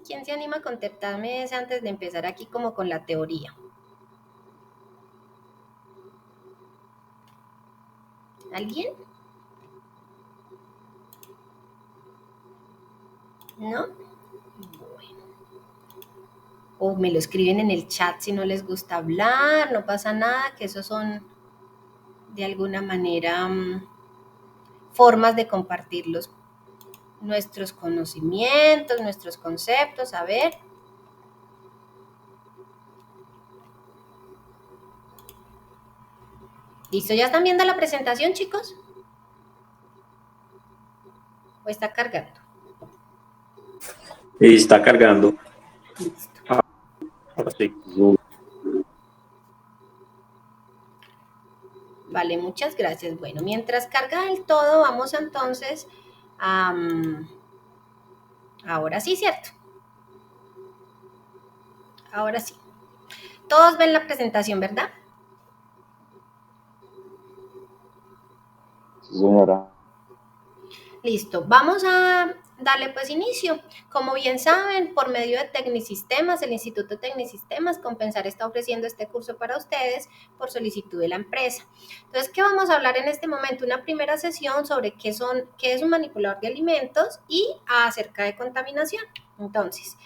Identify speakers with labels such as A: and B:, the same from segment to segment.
A: ¿Quién se anima a contestarme ese antes de empezar aquí como con la teoría? ¿Alguien? ¿No? Bueno. O me lo escriben en el chat si no les gusta hablar, no pasa nada, que esos son de alguna manera formas de compartir nuestros conocimientos, nuestros conceptos. A ver. ¿Listo? ¿Ya están viendo la presentación, chicos? ¿O está cargando?
B: Está cargando.
A: Listo.
B: Ahora sí.
A: Vale, muchas gracias. Bueno, mientras carga del todo, vamos entonces a... ahora sí, ¿cierto? Ahora sí. Todos ven la presentación, ¿verdad?
C: Sí, señora.
A: Listo, vamos a darle pues inicio. Como bien saben, por medio de Tecnisistemas, el Instituto de Tecnisistemas, Compensar está ofreciendo este curso para ustedes por solicitud de la empresa. Entonces, ¿qué vamos a hablar en este momento? Una primera sesión sobre qué es un manipulador de alimentos y acerca de contaminación. Entonces,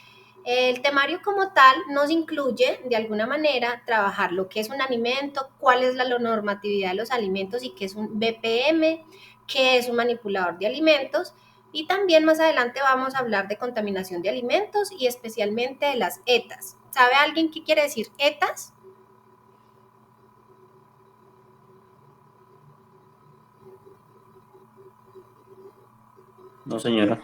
A: el temario como tal nos incluye, de alguna manera, trabajar lo que es un alimento, cuál es la normatividad de los alimentos y qué es un BPM, qué es un manipulador de alimentos, y también más adelante vamos a hablar de contaminación de alimentos y especialmente de las ETAs. ¿Sabe alguien qué quiere decir ETAs?
B: No, señora.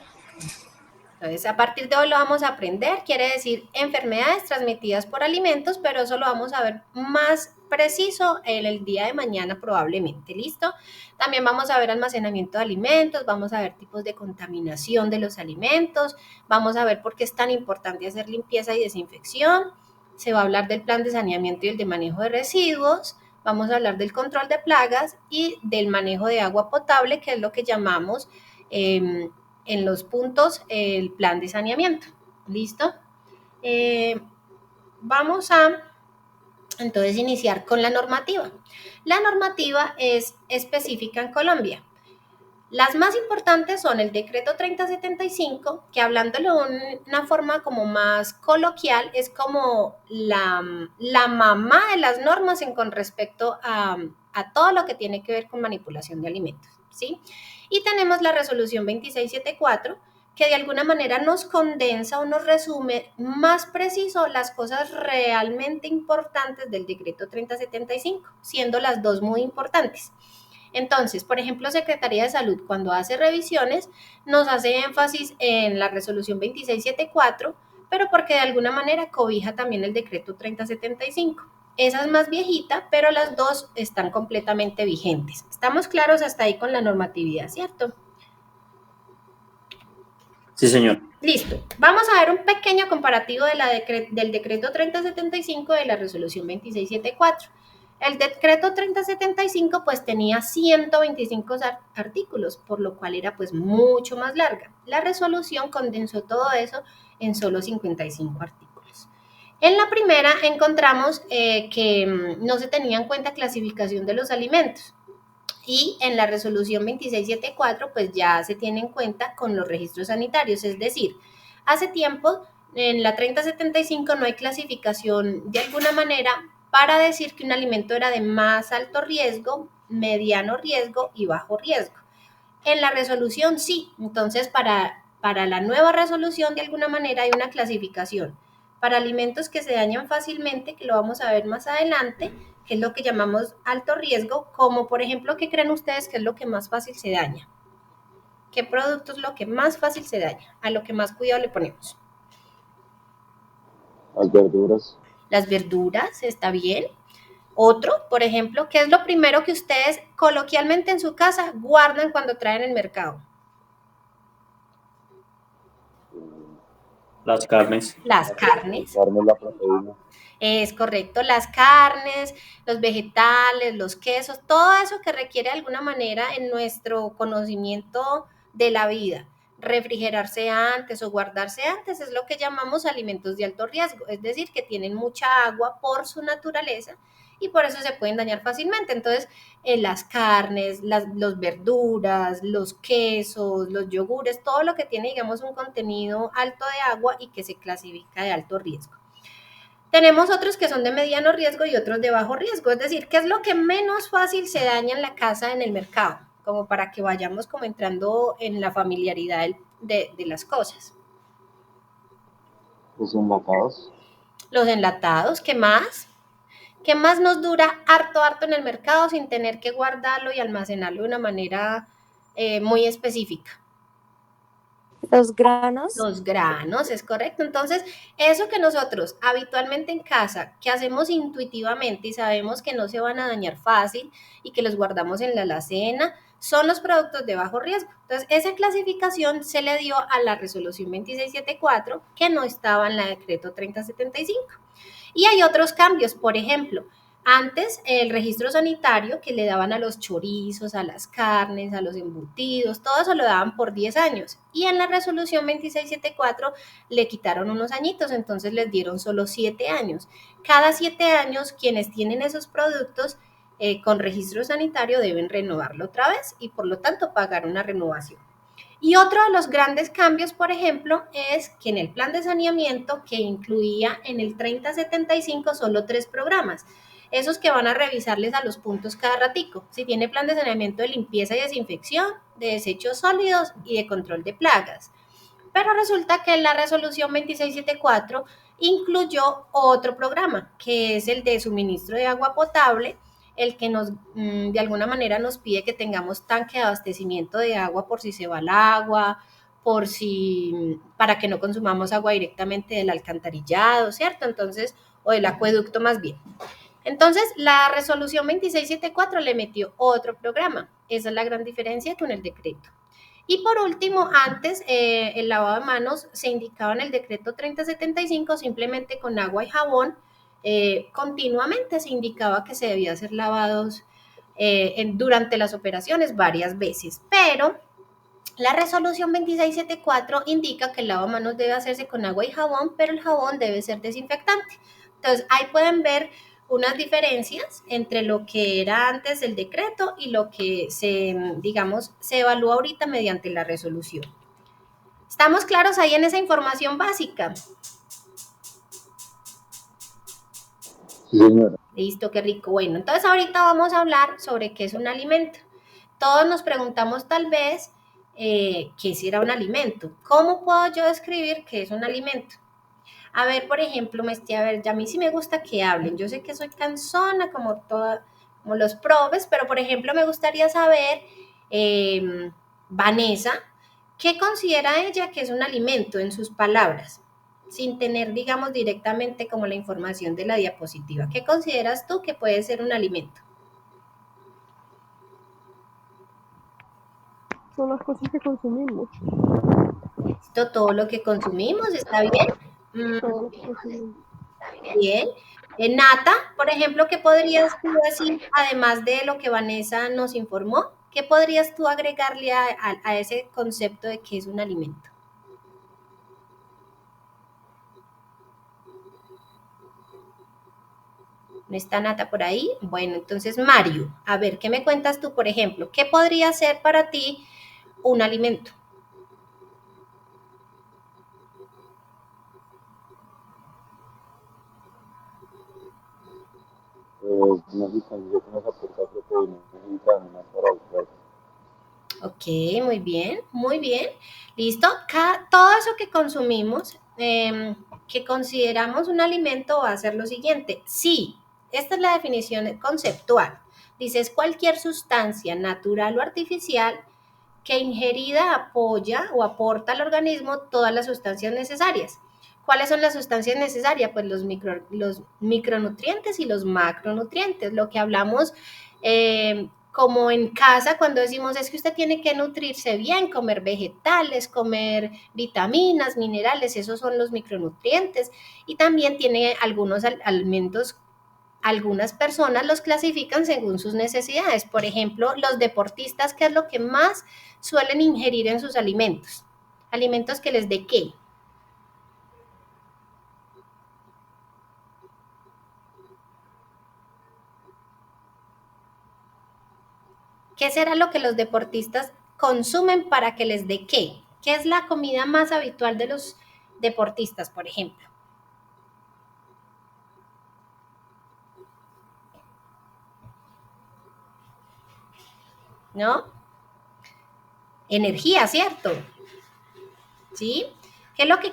A: Entonces, a partir de hoy lo vamos a aprender, quiere decir enfermedades transmitidas por alimentos, pero eso lo vamos a ver más preciso en el día de mañana probablemente, ¿listo? También vamos a ver almacenamiento de alimentos, vamos a ver tipos de contaminación de los alimentos, vamos a ver por qué es tan importante hacer limpieza y desinfección, se va a hablar del plan de saneamiento y el de manejo de residuos, vamos a hablar del control de plagas y del manejo de agua potable, que es lo que llamamos en los puntos el plan de saneamiento. ¿Listo? Vamos a entonces iniciar con la normativa. La normativa es específica en Colombia. Las más importantes son el decreto 3075, que hablándolo de una forma como más coloquial, es como la mamá de las normas con respecto a todo lo que tiene que ver con manipulación de alimentos, ¿sí? Y tenemos la resolución 2674, que de alguna manera nos condensa o nos resume más preciso las cosas realmente importantes del decreto 3075, siendo las dos muy importantes. Entonces, por ejemplo, Secretaría de Salud, cuando hace revisiones, nos hace énfasis en la resolución 2674, pero porque de alguna manera cobija también el decreto 3075. Esa es más viejita, pero las dos están completamente vigentes. ¿Estamos claros hasta ahí con la normatividad, cierto?
B: Sí, señor.
A: Listo. Vamos a ver un pequeño comparativo del decreto 3075 de la resolución 2674. El decreto 3075 pues tenía 125 artículos, por lo cual era pues mucho más larga. La resolución condensó todo eso en solo 55 artículos. En la primera encontramos que no se tenía en cuenta clasificación de los alimentos. Y en la resolución 2674 pues ya se tiene en cuenta con los registros sanitarios, es decir, hace tiempo en la 3075 no hay clasificación de alguna manera para decir que un alimento era de más alto riesgo, mediano riesgo y bajo riesgo. En la resolución sí, entonces para la nueva resolución de alguna manera hay una clasificación para alimentos que se dañan fácilmente, que lo vamos a ver más adelante, que es lo que llamamos alto riesgo, como por ejemplo, ¿qué creen ustedes que es lo que más fácil se daña? ¿Qué producto es lo que más fácil se daña? A lo que más cuidado le ponemos.
C: Las verduras.
A: Las verduras, ¿está bien? Otro, por ejemplo, ¿qué es lo primero que ustedes coloquialmente en su casa guardan cuando traen el mercado?
B: Las carnes.
A: Las
C: La
A: carnes.
C: carne, la proteína.
A: Es correcto, las carnes, los vegetales, los quesos, todo eso que requiere de alguna manera en nuestro conocimiento de la vida. refrigerarse antes o guardarse antes, es lo que llamamos alimentos de alto riesgo, es decir, que tienen mucha agua por su naturaleza y por eso se pueden dañar fácilmente. Entonces, las carnes, los verduras, los quesos, los yogures, todo lo que tiene, digamos, un contenido alto de agua y que se clasifica de alto riesgo. Tenemos otros que son de mediano riesgo y otros de bajo riesgo, es decir, ¿qué es lo que menos fácil se daña en la casa, en el mercado? Como para que vayamos como entrando en la familiaridad de las cosas.
C: Los enlatados.
A: Los enlatados, ¿qué más? ¿Qué más nos dura harto en el mercado sin tener que guardarlo y almacenarlo de una manera muy específica?
D: Los granos.
A: Los granos, es correcto. Entonces, eso que nosotros habitualmente en casa, que hacemos intuitivamente y sabemos que no se van a dañar fácil y que los guardamos en la alacena, son los productos de bajo riesgo. Entonces, esa clasificación se le dio a la resolución 2674, que no estaba en la decreto 3075. Y hay otros cambios, por ejemplo, antes el registro sanitario que le daban a los chorizos, a las carnes, a los embutidos, todo eso lo daban por 10 años. Y en la resolución 2674 le quitaron unos añitos, entonces les dieron solo 7 años. Cada 7 años quienes tienen esos productos con registro sanitario deben renovarlo otra vez y por lo tanto pagar una renovación. Y otro de los grandes cambios, por ejemplo, es que en el plan de saneamiento que incluía en el 3075 solo 3 programas, esos que van a revisarles a los puntos cada ratico, si tiene plan de saneamiento de limpieza y desinfección, de desechos sólidos y de control de plagas. Pero resulta que la resolución 2674 incluyó otro programa, que es el de suministro de agua potable, el que nos, de alguna manera nos pide que tengamos tanque de abastecimiento de agua por si se va el agua, para que no consumamos agua directamente del alcantarillado, ¿cierto? Entonces, o del acueducto más bien. Entonces, la resolución 2674 le metió otro programa. Esa es la gran diferencia con el decreto. Y por último, antes el lavado de manos se indicaba en el decreto 3075 simplemente con agua y jabón. Continuamente se indicaba que se debía hacer lavados durante las operaciones varias veces, pero la resolución 2674 indica que el lavado de manos debe hacerse con agua y jabón, pero el jabón debe ser desinfectante. Entonces, ahí pueden ver unas diferencias entre lo que era antes del decreto y lo que se evalúa ahorita mediante la resolución. ¿Estamos claros ahí en esa información básica?
C: Sí, señora.
A: Listo, qué rico. Bueno, entonces ahorita vamos a hablar sobre qué es un alimento. Todos nos preguntamos tal vez qué será un alimento. ¿Cómo puedo yo describir qué es un alimento? A ver, por ejemplo, ya a mí sí me gusta que hablen. Yo sé que soy cansona como los profes, pero por ejemplo me gustaría saber, Vanessa, ¿qué considera ella que es un alimento en sus palabras? Sin tener, digamos, directamente como la información de la diapositiva. ¿Qué consideras tú que puede ser un alimento?
D: Son las cosas que consumimos.
A: Esto, todo lo que consumimos, ¿está bien?
D: Todo lo que consumimos.
A: Bien. Nata, por ejemplo, ¿qué podrías tú decir, además de lo que Vanessa nos informó? ¿Qué podrías tú agregarle a ese concepto de qué es un alimento? ¿No está Nata por ahí? Bueno, entonces Mario, a ver, ¿qué me cuentas tú, por ejemplo? ¿Qué podría ser para ti un alimento?
C: Una sustancia que nos aporta proteínas y vitaminas para el cuerpo.
A: Ok, muy bien, muy bien. ¿Listo? Todo eso que consumimos, que consideramos un alimento, va a ser lo siguiente. Sí, esta es la definición conceptual. Dice, es cualquier sustancia natural o artificial que ingerida apoya o aporta al organismo todas las sustancias necesarias. ¿Cuáles son las sustancias necesarias? Pues los micronutrientes y los macronutrientes, lo que hablamos como en casa cuando decimos es que usted tiene que nutrirse bien, comer vegetales, comer vitaminas, minerales, esos son los micronutrientes. Y también tiene algunos alimentos. Algunas personas los clasifican según sus necesidades. Por ejemplo, los deportistas, ¿qué es lo que más suelen ingerir en sus alimentos? Alimentos que les dé ¿qué? ¿Qué será lo que los deportistas consumen para que les dé qué? ¿Qué es la comida más habitual de los deportistas, por ejemplo? ¿No? Energía, ¿cierto? ¿Sí? ¿Qué es lo que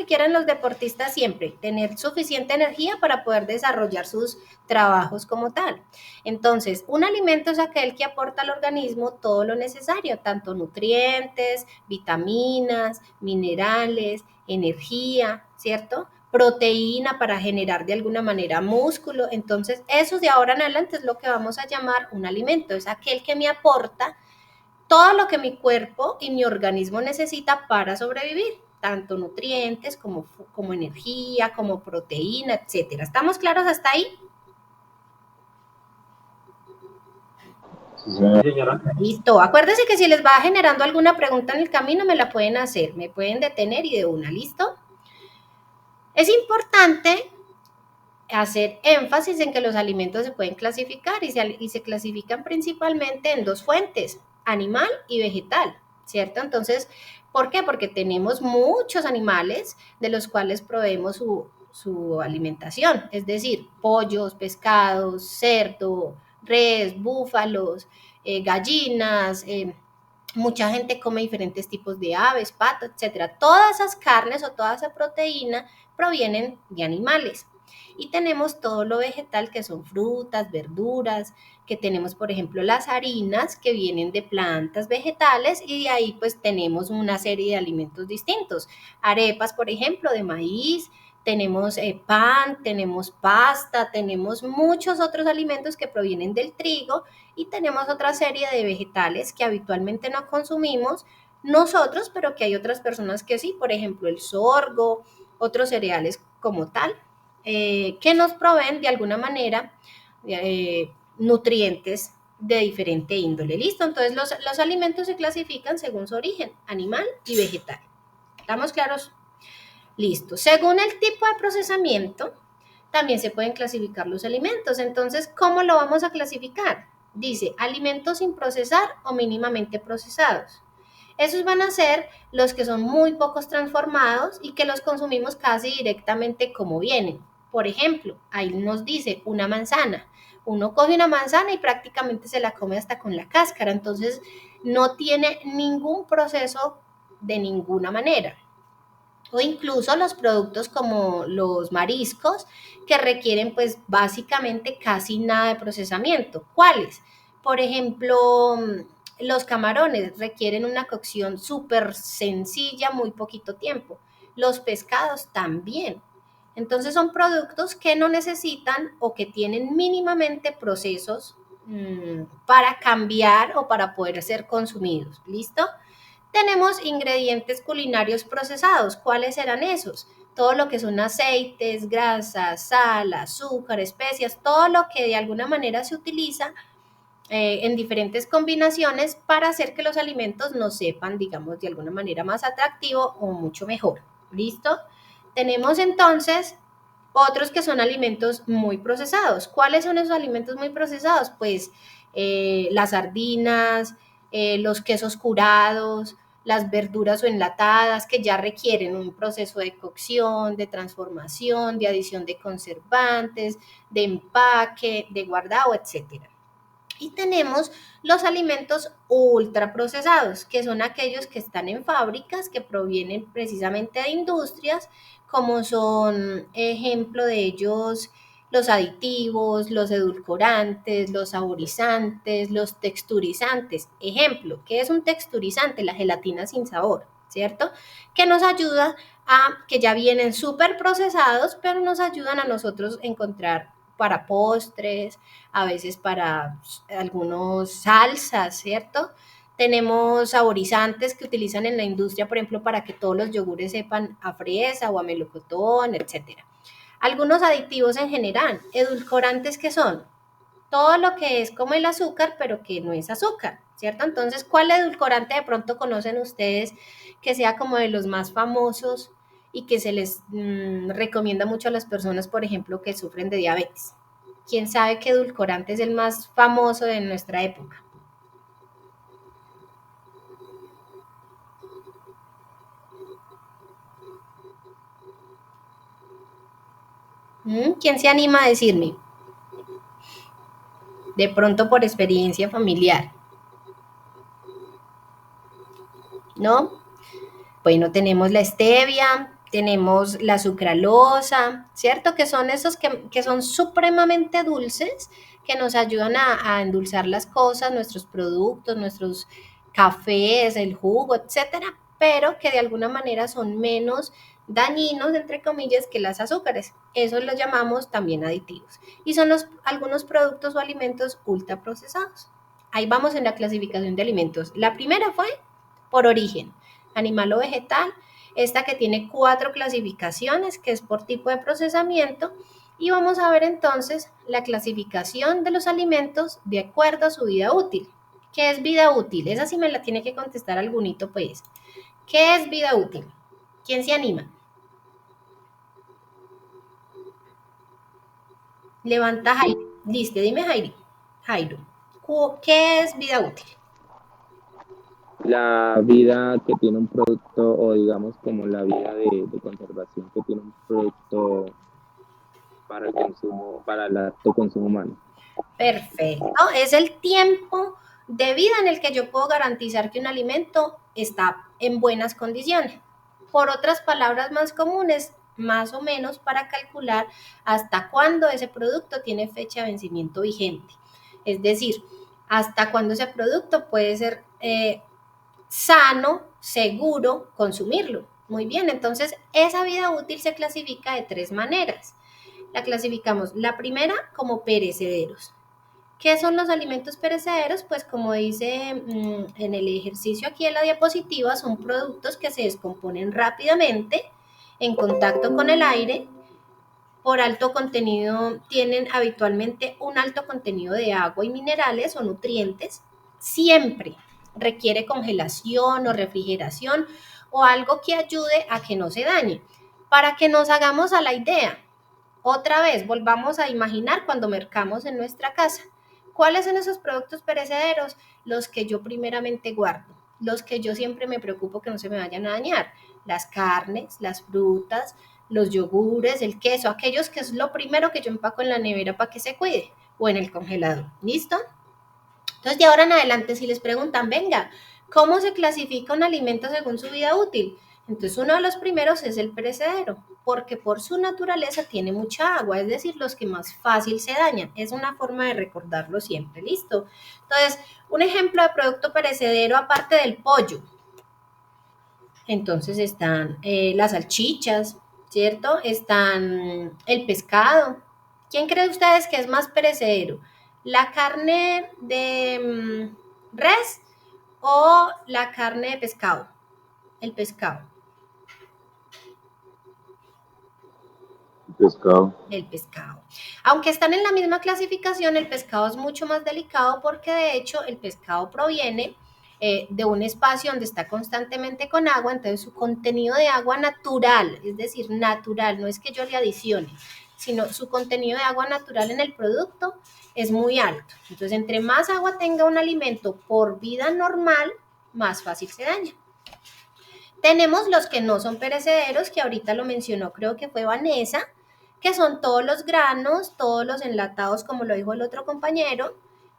A: quieren los deportistas siempre? Tener suficiente energía para poder desarrollar sus trabajos como tal. Entonces, un alimento es aquel que aporta al organismo todo lo necesario, tanto nutrientes, vitaminas, minerales, energía, ¿cierto? Proteína para generar de alguna manera músculo. Entonces, eso de ahora en adelante es lo que vamos a llamar un alimento. Es aquel que me aporta todo lo que mi cuerpo y mi organismo necesita para sobrevivir, tanto nutrientes como energía, como proteína, etcétera. ¿Estamos claros hasta ahí?
C: Sí, señora.
B: Sí, señora.
A: Listo. Acuérdense que si les va generando alguna pregunta en el camino, me la pueden hacer, me pueden detener y de una, ¿listo? Es importante hacer énfasis en que los alimentos se pueden clasificar y se clasifican principalmente en dos fuentes, animal y vegetal, ¿cierto? Entonces, ¿por qué? Porque tenemos muchos animales de los cuales proveemos su alimentación, es decir, pollos, pescados, cerdo, res, búfalos, gallinas, mucha gente come diferentes tipos de aves, pato, etcétera. Todas esas carnes o toda esa proteína provienen de animales. Y tenemos todo lo vegetal, que son frutas, verduras, que tenemos, por ejemplo, las harinas que vienen de plantas vegetales y de ahí pues tenemos una serie de alimentos distintos. Arepas, por ejemplo, de maíz, tenemos pan, tenemos pasta, tenemos muchos otros alimentos que provienen del trigo y tenemos otra serie de vegetales que habitualmente no consumimos nosotros, pero que hay otras personas que sí, por ejemplo, el sorgo, otros cereales como tal, que nos proveen de alguna manera nutrientes de diferente índole. ¿Listo? Entonces los alimentos se clasifican según su origen, animal y vegetal. ¿Estamos claros? Listo. Según el tipo de procesamiento, también se pueden clasificar los alimentos. Entonces, ¿cómo lo vamos a clasificar? Dice, alimentos sin procesar o mínimamente procesados. Esos van a ser los que son muy pocos transformados y que los consumimos casi directamente como vienen. Por ejemplo, ahí nos dice una manzana. Uno coge una manzana y prácticamente se la come hasta con la cáscara. Entonces, no tiene ningún proceso de ninguna manera. O incluso los productos como los mariscos que requieren pues básicamente casi nada de procesamiento. ¿Cuáles? Por ejemplo, los camarones requieren una cocción súper sencilla, muy poquito tiempo. Los pescados también. Entonces son productos que no necesitan o que tienen mínimamente procesos para cambiar o para poder ser consumidos. ¿Listo? Tenemos ingredientes culinarios procesados. ¿Cuáles serán esos? Todo lo que son aceites, grasas, sal, azúcar, especias, todo lo que de alguna manera se utiliza en diferentes combinaciones para hacer que los alimentos nos sepan, digamos, de alguna manera más atractivo o mucho mejor. ¿Listo? Tenemos entonces otros que son alimentos muy procesados. ¿Cuáles son esos alimentos muy procesados? Pues las sardinas, los quesos curados, las verduras o enlatadas que ya requieren un proceso de cocción, de transformación, de adición de conservantes, de empaque, de guardado, etcétera. Y tenemos los alimentos ultraprocesados, que son aquellos que están en fábricas, que provienen precisamente de industrias, como son ejemplo de ellos los aditivos, los edulcorantes, los saborizantes, los texturizantes. Ejemplo, ¿qué es un texturizante? La gelatina sin sabor, ¿cierto? Que nos ayuda que ya vienen súper procesados, pero nos ayudan a nosotros a encontrar para postres, a veces para algunos salsas, ¿cierto? Tenemos saborizantes que utilizan en la industria, por ejemplo, para que todos los yogures sepan a fresa o a melocotón, etcétera. Algunos aditivos en general, edulcorantes que son todo lo que es como el azúcar, pero que no es azúcar. ¿cierto? Entonces, ¿cuál edulcorante de pronto conocen ustedes que sea como de los más famosos y que se les recomienda mucho a las personas, por ejemplo, que sufren de diabetes? ¿Quién sabe qué edulcorante es el más famoso de nuestra época? ¿Quién se anima a decirme? De pronto por experiencia familiar, ¿no? Bueno, tenemos la stevia, tenemos la sucralosa, ¿cierto? Que son esos que son supremamente dulces, que nos ayudan a endulzar las cosas, nuestros productos, nuestros cafés, el jugo, etcétera, pero que de alguna manera son menos dañinos, entre comillas, que las azúcares. Eso los llamamos también aditivos. Y son algunos productos o alimentos ultraprocesados. Ahí vamos en la clasificación de alimentos. La primera fue por origen, animal o vegetal. Esta que tiene 4 clasificaciones, que es por tipo de procesamiento. Y vamos a ver entonces la clasificación de los alimentos de acuerdo a su vida útil. ¿Qué es vida útil? Esa sí me la tiene que contestar algunito, pues. ¿Qué es vida útil? ¿Quién se anima? Levanta Jairo. Listo, dime Jairo. ¿Qué es vida útil?
E: La vida que tiene un producto, o digamos como la vida de conservación que tiene un producto para el consumo, para el alto consumo humano.
A: Perfecto. Es el tiempo de vida en el que yo puedo garantizar que un alimento está en buenas condiciones. Por otras palabras más comunes, más o menos para calcular hasta cuándo ese producto tiene fecha de vencimiento vigente. Es decir, hasta cuándo ese producto puede ser sano, seguro consumirlo. Muy bien, entonces esa vida útil se clasifica de 3 maneras. La clasificamos, la primera, como perecederos. ¿Qué son los alimentos perecederos? Pues como dice en el ejercicio aquí en la diapositiva, son productos que se descomponen rápidamente en contacto con el aire. Por alto contenido, tienen habitualmente un alto contenido de agua y minerales o nutrientes. Siempre requiere congelación o refrigeración o algo que ayude a que no se dañe. Para que nos hagamos a la idea, otra vez volvamos a imaginar cuando mercamos en nuestra casa. ¿Cuáles son esos productos perecederos? Los que yo primeramente guardo, los que yo siempre me preocupo que no se me vayan a dañar. Las carnes, las frutas, los yogures, el queso, aquellos que es lo primero que yo empaco en la nevera para que se cuide o en el congelador. ¿Listo? Entonces, de ahora en adelante, si les preguntan, venga, ¿cómo se clasifica un alimento según su vida útil? Entonces, uno de los primeros es el perecedero, porque por su naturaleza tiene mucha agua, es decir, los que más fácil se dañan. Es una forma de recordarlo siempre, ¿listo? Entonces, un ejemplo de producto perecedero aparte del pollo. Entonces están las salchichas, ¿cierto? Están el pescado. ¿Quién cree ustedes que es más perecedero? ¿La carne de res o la carne de pescado? El pescado.
C: Pescado.
A: El pescado. Aunque están en la misma clasificación, el pescado es mucho más delicado porque de hecho el pescado proviene de un espacio donde está constantemente con agua, entonces su contenido de agua natural, es decir, natural, no es que yo le adicione, sino su contenido de agua natural en el producto es muy alto. Entonces, entre más agua tenga un alimento por vida normal, más fácil se daña. Tenemos los que no son perecederos, que ahorita lo mencionó, creo que fue Vanessa, que son todos los granos, todos los enlatados, como lo dijo el otro compañero,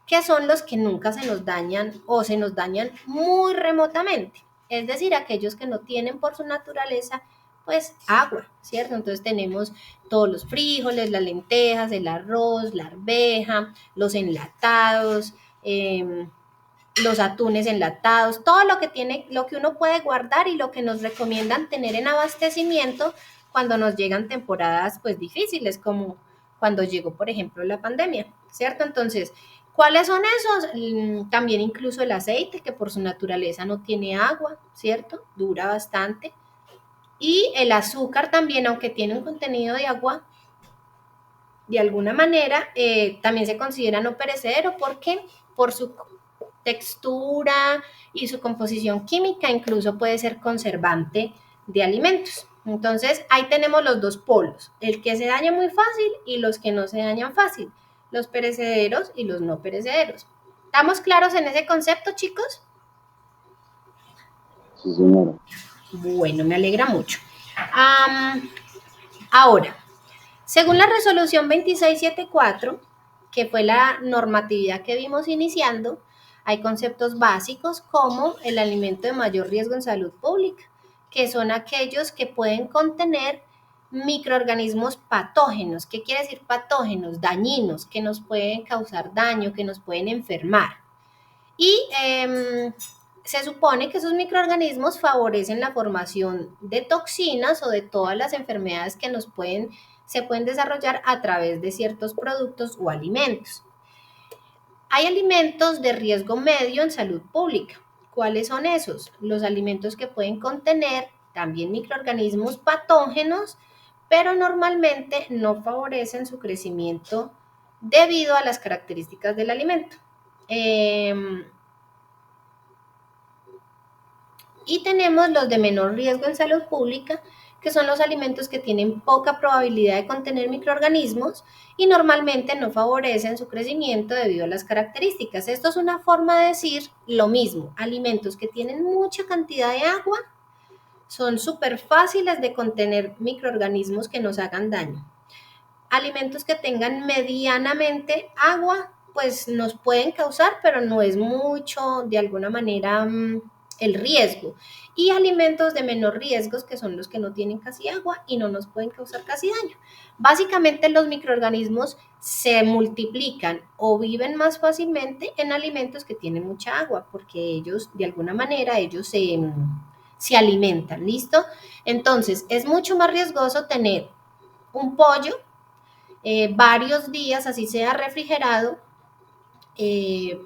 A: que son los que nunca se nos dañan o se nos dañan muy remotamente. Es decir, aquellos que no tienen por su naturaleza, pues agua, ¿cierto? Entonces tenemos todos los frijoles, las lentejas, el arroz, la arveja, los enlatados, los atunes enlatados, todo lo que tiene, lo que uno puede guardar y lo que nos recomiendan tener en abastecimiento cuando nos llegan temporadas pues difíciles, como cuando llegó, por ejemplo, la pandemia, ¿cierto? Entonces, ¿cuáles son esos? También incluso el aceite, que por su naturaleza no tiene agua, ¿cierto? Dura bastante. Y el azúcar también, aunque tiene un contenido de agua, de alguna manera también se considera no perecedero porque por su textura y su composición química, incluso puede ser conservante de alimentos. Entonces, ahí tenemos los dos polos, el que se daña muy fácil y los que no se dañan fácil, los perecederos y los no perecederos. ¿Estamos claros en ese concepto, chicos?
C: Sí, señora.
A: Bueno, me alegra mucho. Ahora, según la resolución 2674, que fue la normatividad que vimos iniciando, hay conceptos básicos como el alimento de mayor riesgo en salud pública, que son aquellos que pueden contener microorganismos patógenos. ¿Qué quiere decir patógenos? Dañinos, que nos pueden causar daño, que nos pueden enfermar. Y se supone que esos microorganismos favorecen la formación de toxinas o de todas las enfermedades que se pueden desarrollar a través de ciertos productos o alimentos. Hay alimentos de riesgo medio en salud pública. ¿Cuáles son esos? Los alimentos que pueden contener también microorganismos patógenos, pero normalmente no favorecen su crecimiento debido a las características del alimento. Y tenemos los de menor riesgo en salud pública, que son los alimentos que tienen poca probabilidad de contener microorganismos y normalmente no favorecen su crecimiento debido a las características. Esto es una forma de decir lo mismo. Alimentos que tienen mucha cantidad de agua son súper fáciles de contener microorganismos que nos hagan daño. Alimentos que tengan medianamente agua, pues nos pueden causar, pero no es mucho, de alguna manera, el riesgo. Y alimentos de menor riesgo, que son los que no tienen casi agua y no nos pueden causar casi daño. Básicamente los microorganismos se multiplican o viven más fácilmente en alimentos que tienen mucha agua, porque ellos, de alguna manera, ellos se alimentan, ¿listo? Entonces, es mucho más riesgoso tener un pollo varios días, así sea refrigerado,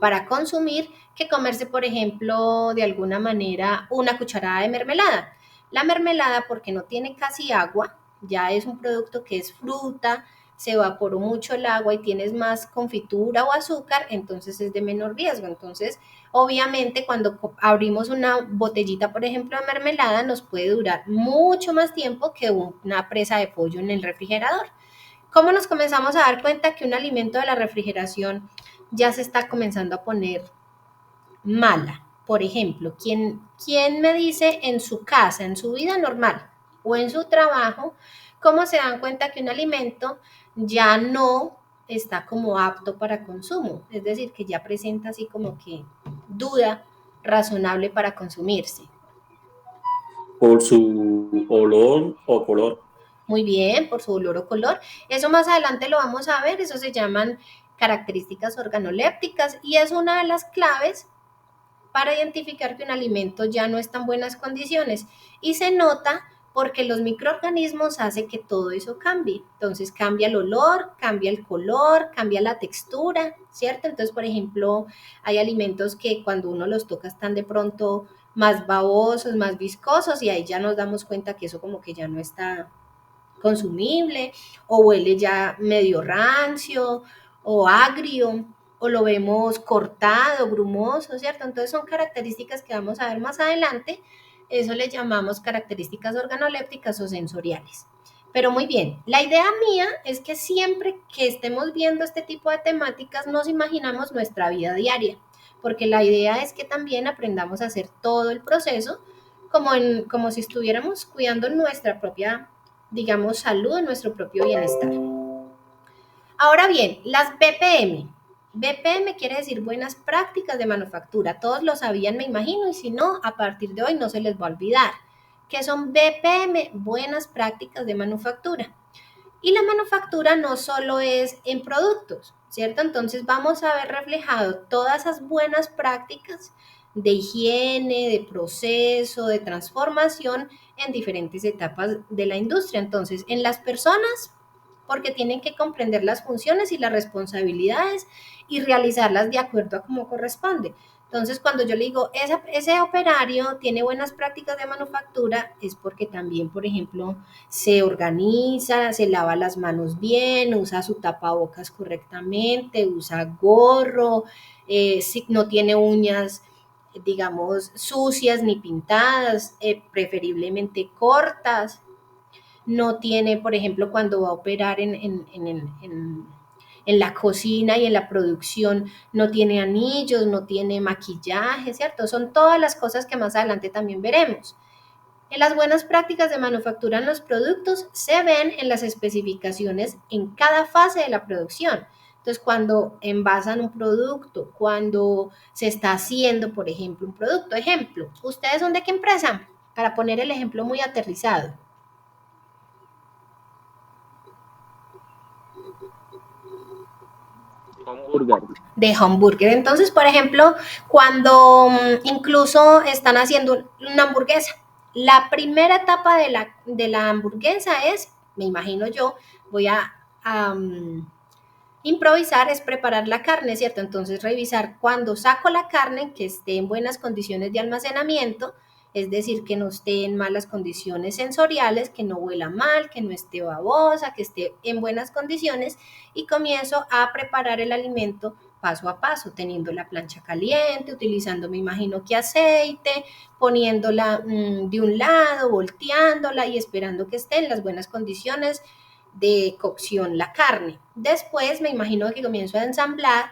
A: para consumir, que comerse, por ejemplo, de alguna manera, una cucharada de mermelada. La mermelada, porque no tiene casi agua, ya es un producto que es fruta, se evaporó mucho el agua y tienes más confitura o azúcar, entonces es de menor riesgo. Entonces, obviamente, cuando abrimos una botellita, por ejemplo, de mermelada, nos puede durar mucho más tiempo que una presa de pollo en el refrigerador. ¿Cómo nos comenzamos a dar cuenta que un alimento de la refrigeración ya se está comenzando a poner mala? Por ejemplo, ¿quién me dice en su casa, en su vida normal o en su trabajo, cómo se dan cuenta que un alimento ya no está como apto para consumo? Es decir, que ya presenta así como que duda razonable para consumirse.
B: Por su olor o color.
A: Muy bien, por su olor o color. Eso más adelante lo vamos a ver, eso se llaman características organolépticas y es una de las claves para identificar que un alimento ya no está en buenas condiciones y se nota porque los microorganismos hacen que todo eso cambie. Entonces cambia el olor, cambia el color, cambia la textura, ¿cierto? Entonces, por ejemplo, hay alimentos que cuando uno los toca están de pronto más babosos, más viscosos y ahí ya nos damos cuenta que eso como que ya no está consumible o huele ya medio rancio o agrio o lo vemos cortado, grumoso, ¿cierto? Entonces son características que vamos a ver más adelante, eso le llamamos características organolépticas o sensoriales. Pero muy bien, la idea mía es que siempre que estemos viendo este tipo de temáticas nos imaginamos nuestra vida diaria, porque la idea es que también aprendamos a hacer todo el proceso como si estuviéramos cuidando nuestra propia, digamos, salud, nuestro propio bienestar. Ahora bien, las BPM. BPM quiere decir buenas prácticas de manufactura. Todos lo sabían, me imagino, y si no, a partir de hoy no se les va a olvidar. ¿Qué son BPM? Buenas prácticas de manufactura. Y la manufactura no solo es en productos, ¿cierto? Entonces vamos a ver reflejado todas esas buenas prácticas de higiene, de proceso, de transformación en diferentes etapas de la industria. Entonces, en las personas, porque tienen que comprender las funciones y las responsabilidades y realizarlas de acuerdo a cómo corresponde. Entonces, cuando yo le digo, ese operario tiene buenas prácticas de manufactura, es porque también, por ejemplo, se organiza, se lava las manos bien, usa su tapabocas correctamente, usa gorro, si no tiene uñas, digamos, sucias ni pintadas, preferiblemente cortas. No tiene, por ejemplo, cuando va a operar en la cocina y en la producción, no tiene anillos, no tiene maquillaje, ¿cierto? Son todas las cosas que más adelante también veremos. En las buenas prácticas de manufactura en los productos se ven en las especificaciones en cada fase de la producción. Entonces, cuando envasan un producto, cuando se está haciendo, por ejemplo, un producto. Ejemplo, ¿ustedes son de qué empresa? Para poner el ejemplo muy aterrizado.
E: Hamburger.
A: De hamburger. Entonces, por ejemplo, cuando incluso están haciendo una hamburguesa, la primera etapa de la hamburguesa es, me imagino yo, voy a improvisar, es preparar la carne, ¿cierto? Entonces, revisar cuando saco la carne que esté en buenas condiciones de almacenamiento, es decir, que no esté en malas condiciones sensoriales, que no huela mal, que no esté babosa, que esté en buenas condiciones, y comienzo a preparar el alimento paso a paso, teniendo la plancha caliente, utilizando, me imagino que aceite, poniéndola de un lado, volteándola y esperando que esté en las buenas condiciones de cocción la carne. Después me imagino que comienzo a ensamblar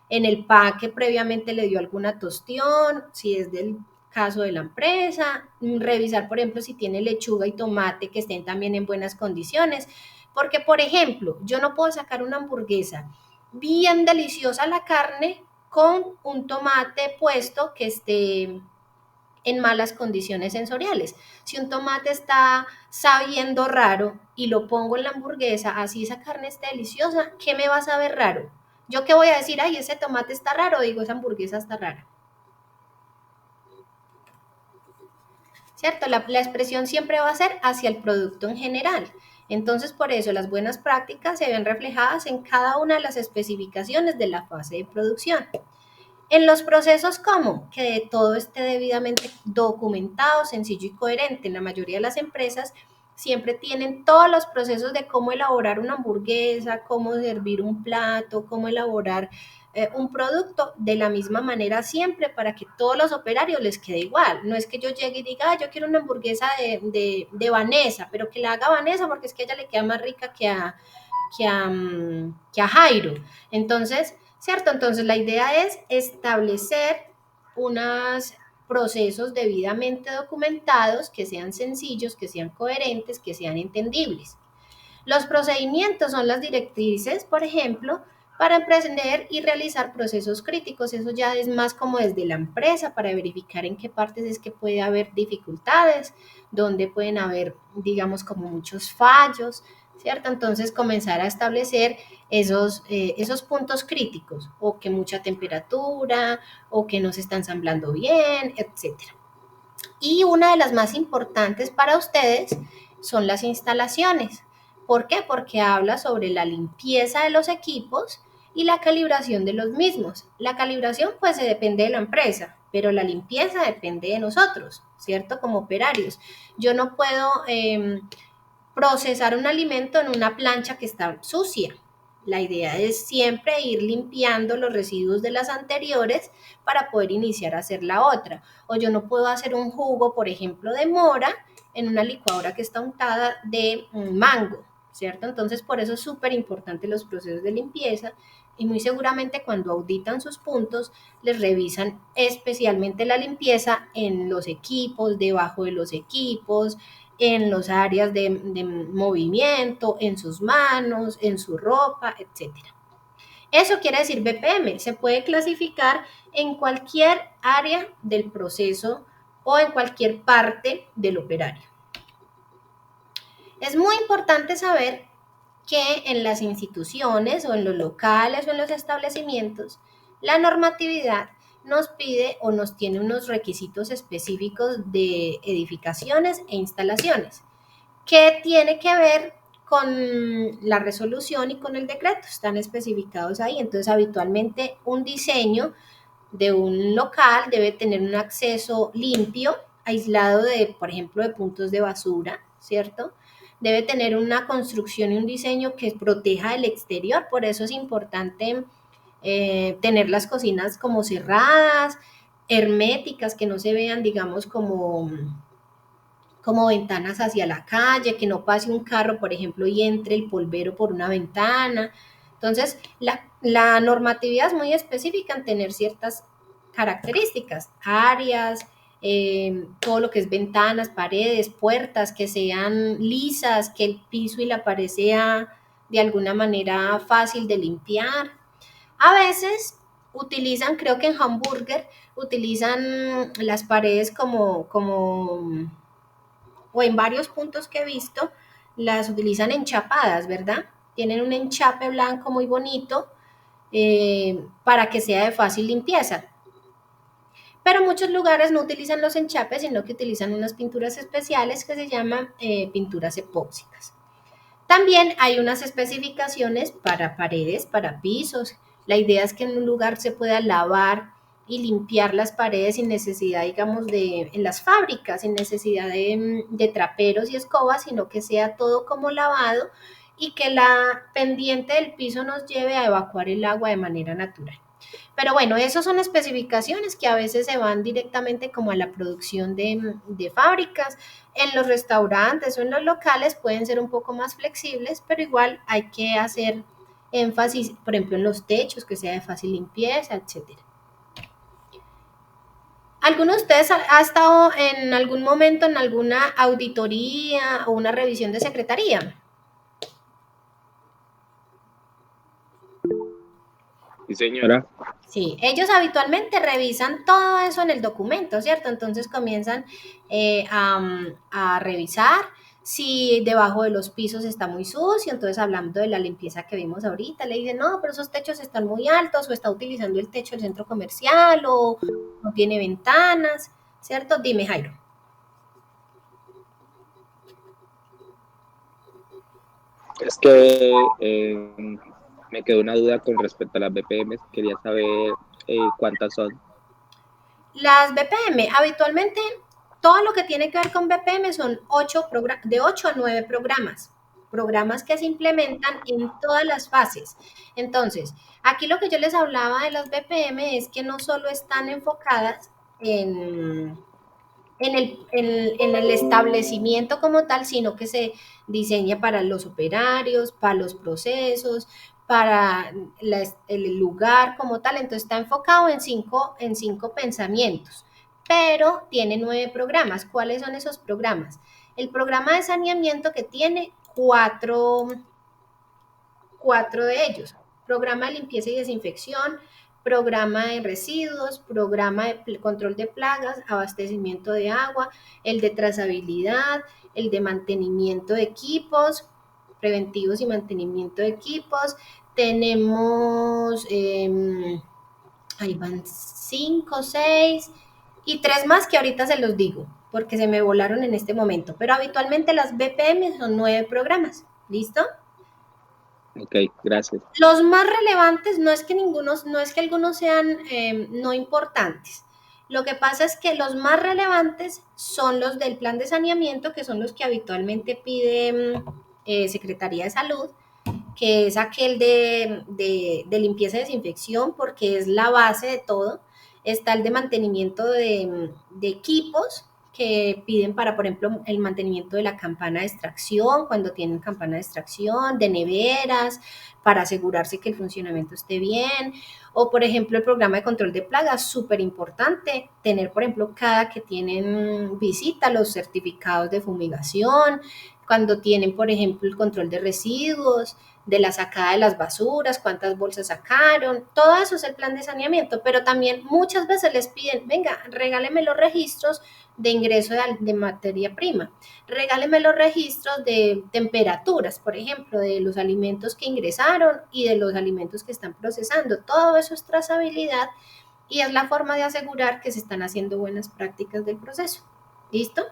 A: en el pan que previamente le dio alguna tostión, si es del caso de la empresa, revisar por ejemplo si tiene lechuga y tomate que estén también en buenas condiciones, porque por ejemplo yo no puedo sacar una hamburguesa bien deliciosa la carne con un tomate puesto que esté en malas condiciones sensoriales. Si un tomate está sabiendo raro y lo pongo en la hamburguesa, así esa carne está deliciosa, ¿qué me va a saber raro? ¿Yo qué voy a decir? Ay, ese tomate está raro, digo, esa hamburguesa está rara. ¿Cierto? La expresión siempre va a ser hacia el producto en general. Entonces, por eso las buenas prácticas se ven reflejadas en cada una de las especificaciones de la fase de producción. En los procesos, ¿cómo? Que todo esté debidamente documentado, sencillo y coherente. En la mayoría de las empresas siempre tienen todos los procesos de cómo elaborar una hamburguesa, cómo servir un plato, cómo elaborar un producto de la misma manera siempre para que todos los operarios les quede igual. No es que yo llegue y diga, yo quiero una hamburguesa de Vanessa, pero que la haga Vanessa porque es que a ella le queda más rica que a Jairo. Entonces, ¿cierto? Entonces la idea es establecer unos procesos debidamente documentados que sean sencillos, que sean coherentes, que sean entendibles. Los procedimientos son las directrices, por ejemplo, para emprender y realizar procesos críticos. Eso ya es más como desde la empresa para verificar en qué partes es que puede haber dificultades, dónde pueden haber, digamos, como muchos fallos, ¿cierto? Entonces comenzar a establecer esos puntos críticos, o que mucha temperatura, o que no se está ensamblando bien, etcétera. Y una de las más importantes para ustedes son las instalaciones. ¿Por qué? Porque habla sobre la limpieza de los equipos y la calibración de los mismos. La calibración pues depende de la empresa, pero la limpieza depende de nosotros, ¿cierto? Como operarios. Yo no puedo procesar un alimento en una plancha que está sucia. La idea es siempre ir limpiando los residuos de las anteriores para poder iniciar a hacer la otra. O yo no puedo hacer un jugo, por ejemplo, de mora en una licuadora que está untada de mango, ¿cierto? Entonces, por eso es súper importante los procesos de limpieza y muy seguramente cuando auditan sus puntos, les revisan especialmente la limpieza en los equipos, debajo de los equipos, en las áreas de movimiento, en sus manos, en su ropa, etc. Eso quiere decir BPM, se puede clasificar en cualquier área del proceso o en cualquier parte del operario. Es muy importante saber que en las instituciones o en los locales o en los establecimientos, la normatividad nos pide o nos tiene unos requisitos específicos de edificaciones e instalaciones, que tiene que ver con la resolución y con el decreto, están especificados ahí. Entonces, habitualmente un diseño de un local debe tener un acceso limpio, aislado de, por ejemplo, de puntos de basura, ¿cierto? Debe tener una construcción y un diseño que proteja el exterior, por eso es importante tener las cocinas como cerradas, herméticas, que no se vean, digamos, como ventanas hacia la calle, que no pase un carro, por ejemplo, y entre el polvero por una ventana. Entonces, la normatividad es muy específica en tener ciertas características, áreas, todo lo que es ventanas, paredes, puertas, que sean lisas, que el piso y la pared sea de alguna manera fácil de limpiar. A veces utilizan, creo que en Hamburger, utilizan las paredes o en varios puntos que he visto, las utilizan enchapadas, ¿verdad? Tienen un enchape blanco muy bonito para que sea de fácil limpieza. Pero muchos lugares no utilizan los enchapes, sino que utilizan unas pinturas especiales que se llaman pinturas epóxicas. También hay unas especificaciones para paredes, para pisos. La idea es que en un lugar se pueda lavar y limpiar las paredes sin necesidad, digamos, en las fábricas, sin necesidad de traperos y escobas, sino que sea todo como lavado y que la pendiente del piso nos lleve a evacuar el agua de manera natural. Pero bueno, esas son especificaciones que a veces se van directamente como a la producción de fábricas. En los restaurantes o en los locales pueden ser un poco más flexibles, pero igual hay que hacer énfasis, por ejemplo, en los techos, que sea de fácil limpieza, etcétera. ¿Alguno de ustedes ha estado en algún momento en alguna auditoría o una revisión de secretaría?
E: Sí, señora.
A: Sí, ellos habitualmente revisan todo eso en el documento, ¿cierto? Entonces comienzan a revisar si debajo de los pisos está muy sucio, entonces hablando de la limpieza que vimos ahorita, le dicen, no, pero esos techos están muy altos o está utilizando el techo del centro comercial o no tiene ventanas, ¿cierto? Dime, Jairo.
E: Es que me quedó una duda con respecto a las BPM. Quería saber cuántas son.
A: Las BPM, habitualmente todo lo que tiene que ver con BPM son de 8 a 9 programas que se implementan en todas las fases. Entonces, aquí lo que yo les hablaba de las BPM es que no solo están enfocadas en el establecimiento como tal, sino que se diseña para los operarios, para los procesos, para el lugar como tal. Entonces está enfocado en cinco pensamientos, pero tiene 9 programas. ¿Cuáles son esos programas? El programa de saneamiento, que tiene cuatro de ellos: programa de limpieza y desinfección, programa de residuos, programa de control de plagas, abastecimiento de agua, el de trazabilidad, el de mantenimiento de equipos, preventivos y mantenimiento de equipos. Tenemos, ahí van 5, 6 y 3 más que ahorita se los digo, porque se me volaron en este momento, pero habitualmente las BPM son 9 programas. ¿Listo?
E: Ok, gracias.
A: Los más relevantes no es que algunos sean no importantes. Lo que pasa es que los más relevantes son los del plan de saneamiento, que son los que habitualmente pide Secretaría de Salud, que es aquel de limpieza y desinfección, porque es la base de todo. Está el de mantenimiento de equipos, que piden para, por ejemplo, el mantenimiento de la campana de extracción, cuando tienen campana de extracción, de neveras, para asegurarse que el funcionamiento esté bien. O, por ejemplo, el programa de control de plagas, súper importante, tener, por ejemplo, cada que tienen visita, los certificados de fumigación, cuando tienen, por ejemplo, el control de residuos, de la sacada de las basuras, cuántas bolsas sacaron, todo eso es el plan de saneamiento, pero también muchas veces les piden, venga, regáleme los registros de ingreso de materia prima, regáleme los registros de temperaturas, por ejemplo, de los alimentos que ingresaron y de los alimentos que están procesando, todo eso es trazabilidad y es la forma de asegurar que se están haciendo buenas prácticas del proceso. ¿Listo?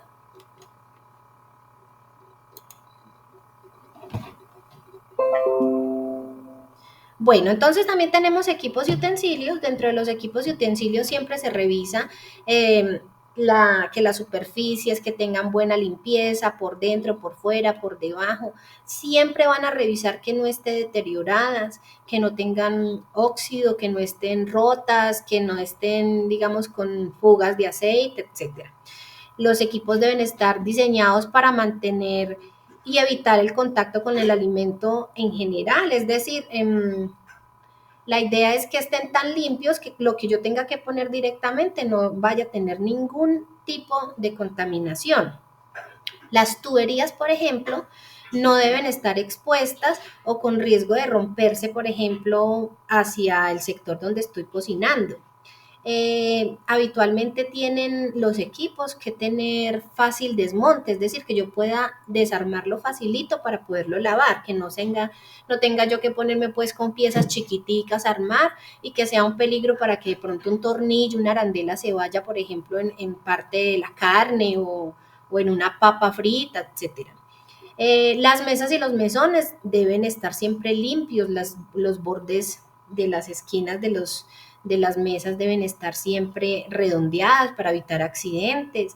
A: Bueno, entonces también tenemos equipos y utensilios. Dentro de los equipos y utensilios siempre se revisa que las superficies que tengan buena limpieza por dentro, por fuera, por debajo. Siempre van a revisar que no esté deterioradas, que no tengan óxido, que no estén rotas, que no estén, digamos, con fugas de aceite, etc. Los equipos deben estar diseñados para mantener y evitar el contacto con el alimento en general, es decir, la idea es que estén tan limpios que lo que yo tenga que poner directamente no vaya a tener ningún tipo de contaminación. Las tuberías, por ejemplo, no deben estar expuestas o con riesgo de romperse, por ejemplo, hacia el sector donde estoy cocinando. Habitualmente tienen los equipos que tener fácil desmonte, es decir, que yo pueda desarmarlo facilito para poderlo lavar, que no tenga yo que ponerme pues con piezas chiquiticas a armar y que sea un peligro para que de pronto un tornillo, una arandela se vaya, por ejemplo, en parte de la carne o en una papa frita, etcétera. Las mesas y los mesones deben estar siempre limpios, los bordes de las esquinas de las mesas deben estar siempre redondeadas para evitar accidentes.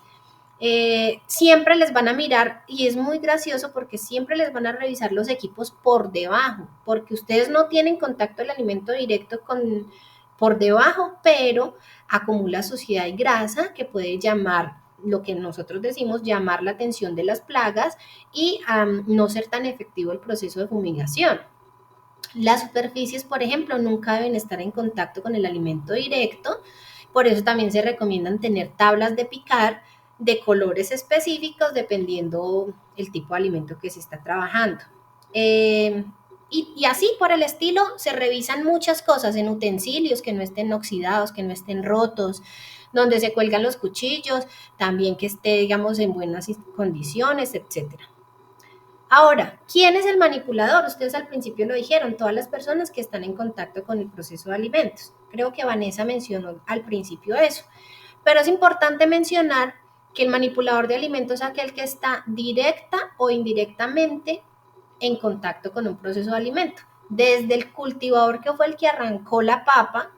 A: Siempre les van a mirar y es muy gracioso porque siempre les van a revisar los equipos por debajo, porque ustedes no tienen contacto del alimento directo por debajo, pero acumula suciedad y grasa que puede llamar lo que nosotros decimos llamar la atención de las plagas y no ser tan efectivo el proceso de fumigación. Las superficies, por ejemplo, nunca deben estar en contacto con el alimento directo, por eso también se recomiendan tener tablas de picar de colores específicos dependiendo el tipo de alimento que se está trabajando. Y así por el estilo se revisan muchas cosas en utensilios que no estén oxidados, que no estén rotos, donde se cuelgan los cuchillos, también que esté, digamos, en buenas condiciones, etcétera. Ahora, ¿quién es el manipulador? Ustedes al principio lo dijeron, todas las personas que están en contacto con el proceso de alimentos. Creo que Vanessa mencionó al principio eso, pero es importante mencionar que el manipulador de alimentos es aquel que está directa o indirectamente en contacto con un proceso de alimento. Desde el cultivador que fue el que arrancó la papa,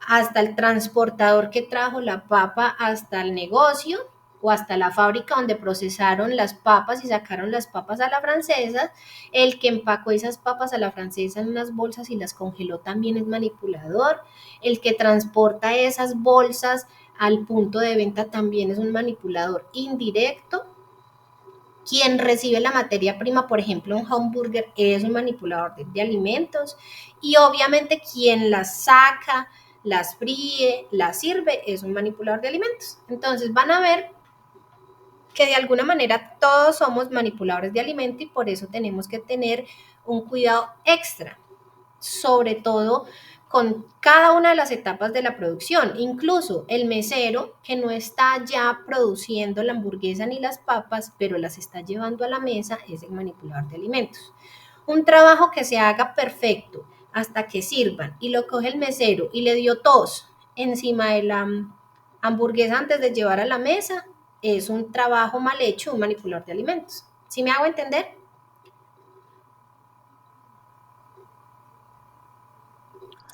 A: hasta el transportador que trajo la papa hasta el negocio o hasta la fábrica donde procesaron las papas y sacaron las papas a la francesa, el que empacó esas papas a la francesa en unas bolsas y las congeló también es manipulador, el que transporta esas bolsas al punto de venta también es un manipulador indirecto. Quien recibe la materia prima, por ejemplo, un hamburger, es un manipulador de alimentos y obviamente quien las saca, las fríe, las sirve, es un manipulador de alimentos. Entonces van a ver que de alguna manera todos somos manipuladores de alimento y por eso tenemos que tener un cuidado extra, sobre todo con cada una de las etapas de la producción, incluso el mesero que no está ya produciendo la hamburguesa ni las papas, pero las está llevando a la mesa, es el manipulador de alimentos. Un trabajo que se haga perfecto hasta que sirvan y lo coge el mesero y le dio tos encima de la hamburguesa antes de llevar a la mesa, es un trabajo mal hecho, un manipulador de alimentos. ¿Sí me hago entender?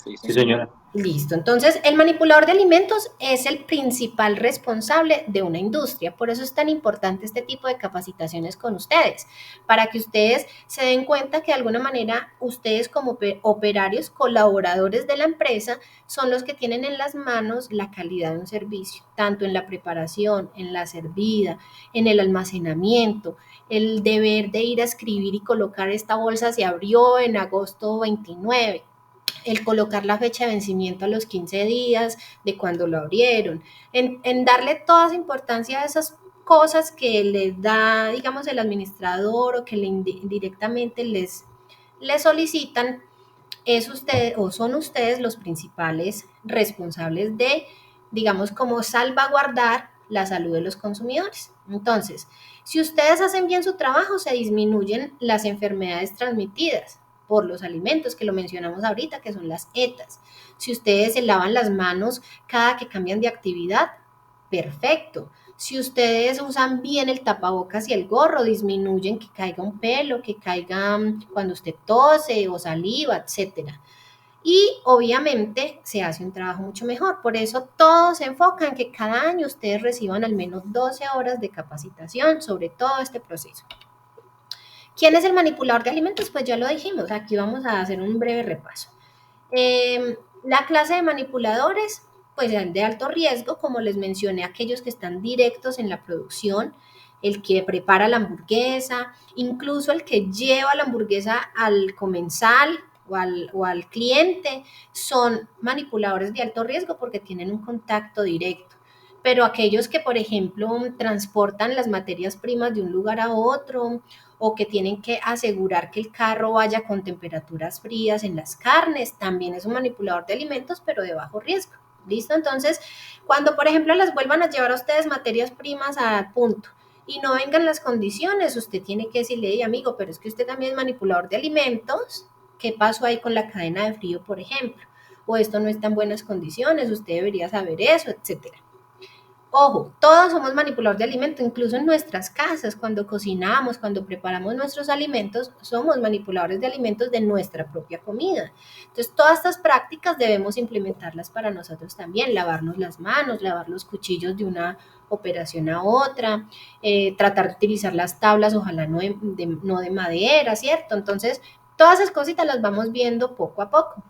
B: Sí, señora.
A: Listo, entonces el manipulador de alimentos es el principal responsable de una industria, por eso es tan importante este tipo de capacitaciones con ustedes, para que ustedes se den cuenta que de alguna manera ustedes como operarios, colaboradores de la empresa, son los que tienen en las manos la calidad de un servicio, tanto en la preparación, en la servida, en el almacenamiento, el deber de ir a escribir y colocar esta bolsa se abrió en agosto 29, el colocar la fecha de vencimiento a los 15 días de cuando lo abrieron, en darle toda esa importancia a esas cosas que les da, digamos, el administrador o que directamente les solicitan, es usted o son ustedes los principales responsables de, digamos, como salvaguardar la salud de los consumidores. Entonces, si ustedes hacen bien su trabajo, se disminuyen las enfermedades transmitidas por los alimentos, que lo mencionamos ahorita, que son las ETAs. Si ustedes se lavan las manos cada que cambian de actividad, perfecto. Si ustedes usan bien el tapabocas y el gorro, disminuyen que caiga un pelo, que caiga cuando usted tose o saliva, etcétera. y obviamente se hace un trabajo mucho mejor. Por eso todos se enfocan en que cada año ustedes reciban al menos 12 horas de capacitación sobre todo este proceso. ¿Quién es el manipulador de alimentos? Pues ya lo dijimos, aquí vamos a hacer un breve repaso. La clase de manipuladores, pues de alto riesgo, como les mencioné, aquellos que están directos en la producción, el que prepara la hamburguesa, incluso el que lleva la hamburguesa al comensal o al cliente, son manipuladores de alto riesgo porque tienen un contacto directo. Pero aquellos que, por ejemplo, transportan las materias primas de un lugar a otro o que tienen que asegurar que el carro vaya con temperaturas frías en las carnes, también es un manipulador de alimentos, pero de bajo riesgo. ¿Listo? Entonces, cuando, por ejemplo, las vuelvan a llevar a ustedes materias primas a punto y no vengan las condiciones, usted tiene que decirle, hey, amigo, pero es que usted también es manipulador de alimentos, ¿qué pasó ahí con la cadena de frío, por ejemplo? O esto no está en buenas condiciones, usted debería saber eso, etcétera. Ojo, todos somos manipuladores de alimentos, incluso en nuestras casas, cuando cocinamos, cuando preparamos nuestros alimentos, somos manipuladores de alimentos de nuestra propia comida. Entonces, todas estas prácticas debemos implementarlas para nosotros también, lavarnos las manos, lavar los cuchillos de una operación a otra, tratar de utilizar las tablas, ojalá no de madera, ¿cierto? Entonces, todas esas cositas las vamos viendo poco a poco.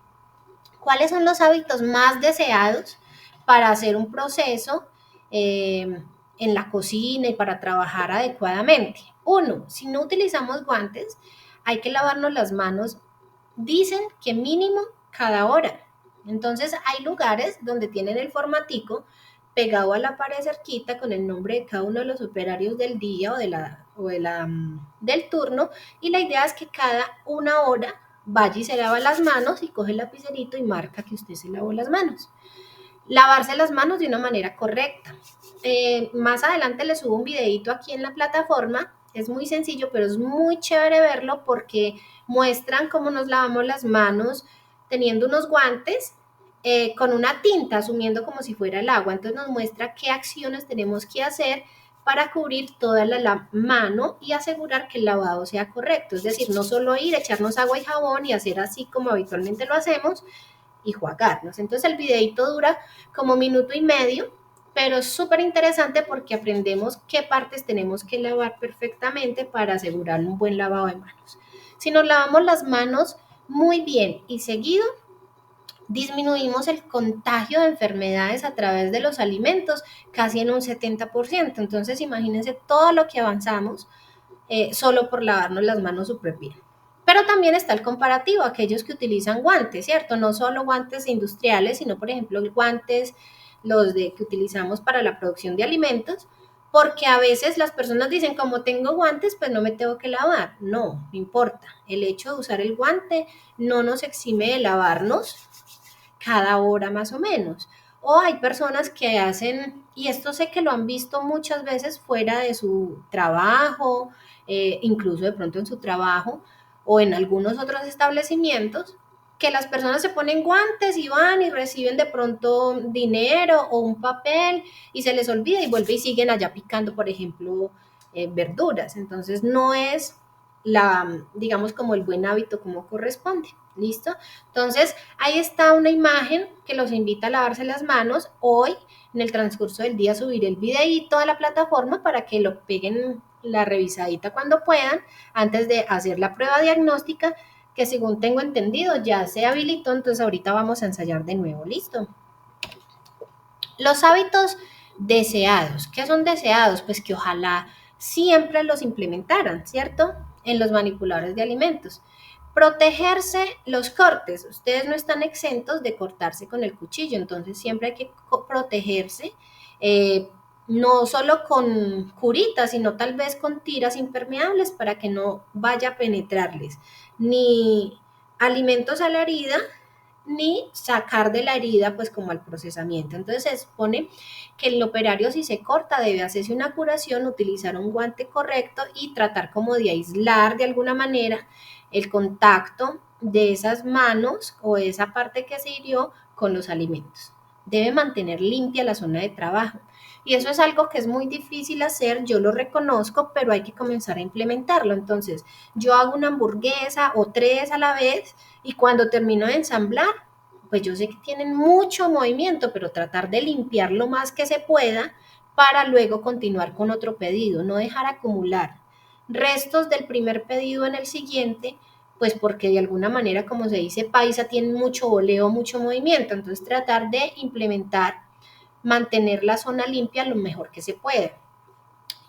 A: ¿Cuáles son los hábitos más deseados para hacer un proceso en la cocina y para trabajar adecuadamente? 1, si no utilizamos guantes, hay que lavarnos las manos, dicen que mínimo cada hora. Entonces hay lugares donde tienen el formatico pegado a la pared cerquita con el nombre de cada uno de los operarios del día del turno, y la idea es que cada una hora vaya y se lava las manos y coge el lapicerito y marca que usted se lavó las manos. Lavarse las manos de una manera correcta. Más adelante les subo un videito aquí en la plataforma, es muy sencillo, pero es muy chévere verlo porque muestran cómo nos lavamos las manos teniendo unos guantes con una tinta, asumiendo como si fuera el agua. Entonces nos muestra qué acciones tenemos que hacer para cubrir toda la mano y asegurar que el lavado sea correcto. Es decir, no solo ir, echarnos agua y jabón y hacer así como habitualmente lo hacemos y jugarnos. Entonces el videito dura como 1 minuto y medio, pero es súper interesante porque aprendemos qué partes tenemos que lavar perfectamente para asegurar un buen lavado de manos. Si nos lavamos las manos muy bien y seguido, disminuimos el contagio de enfermedades a través de los alimentos casi en un 70%. Entonces imagínense todo lo que avanzamos solo por lavarnos las manos súper bien. Pero también está el comparativo, aquellos que utilizan guantes, ¿cierto? No solo guantes industriales, sino por ejemplo guantes que utilizamos para la producción de alimentos, porque a veces las personas dicen, como tengo guantes, pues no me tengo que lavar. No importa. El hecho de usar el guante no nos exime de lavarnos cada hora más o menos. O hay personas que hacen, y esto sé que lo han visto muchas veces fuera de su trabajo, incluso de pronto en su trabajo o en algunos otros establecimientos, que las personas se ponen guantes y van y reciben de pronto dinero o un papel y se les olvida y vuelve y siguen allá picando, por ejemplo, verduras. Entonces no es digamos, como el buen hábito como corresponde. ¿Listo? Entonces, ahí está una imagen que los invita a lavarse las manos. Hoy, en el transcurso del día, subiré el videíto a la plataforma para que lo peguen la revisadita cuando puedan, antes de hacer la prueba diagnóstica, que según tengo entendido ya se habilitó, entonces ahorita vamos a ensayar de nuevo. ¿Listo? Los hábitos deseados. ¿Qué son deseados? Pues que ojalá siempre los implementaran, ¿cierto? En los manipuladores de alimentos. Protegerse los cortes. Ustedes no están exentos de cortarse con el cuchillo, entonces siempre hay que protegerse, no solo con curitas, sino tal vez con tiras impermeables para que no vaya a penetrarles ni alimentos a la herida, ni sacar de la herida pues como al procesamiento. Entonces se supone que el operario, si se corta, debe hacerse una curación, utilizar un guante correcto y tratar como de aislar de alguna manera el contacto de esas manos o esa parte que se hirió con los alimentos. Debe mantener limpia la zona de trabajo. Y eso es algo que es muy difícil hacer, yo lo reconozco, pero hay que comenzar a implementarlo. Entonces, yo hago una hamburguesa o 3 a la vez y cuando termino de ensamblar, pues yo sé que tienen mucho movimiento, pero tratar de limpiar lo más que se pueda para luego continuar con otro pedido, no dejar acumular restos del primer pedido en el siguiente, pues porque de alguna manera, como se dice paisa, tienen mucho voleo, mucho movimiento. Entonces, tratar de implementar, mantener la zona limpia lo mejor que se puede.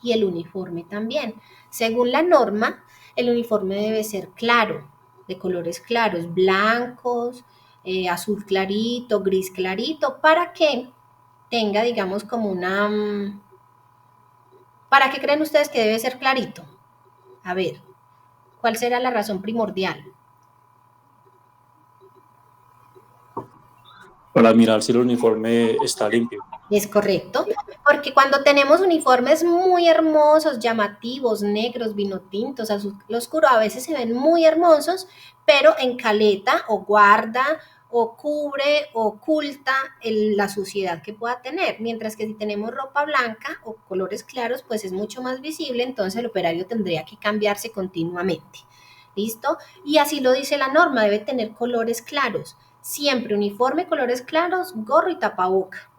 A: Y el uniforme también. Según la norma, el uniforme debe ser claro, de colores claros, blancos, azul clarito, gris clarito, para que tenga, digamos, como una... ¿Para qué creen ustedes que debe ser clarito? A ver, ¿cuál será la razón primordial?
B: Para mirar si el uniforme está limpio.
A: Es correcto, porque cuando tenemos uniformes muy hermosos, llamativos, negros, vino tintos, azul oscuro, a veces se ven muy hermosos, pero encaleta o guarda o cubre o oculta la suciedad que pueda tener, mientras que si tenemos ropa blanca o colores claros, pues es mucho más visible, entonces el operario tendría que cambiarse continuamente. ¿Listo? Y así lo dice la norma, debe tener colores claros, siempre uniforme, colores claros, gorro y tapaboca.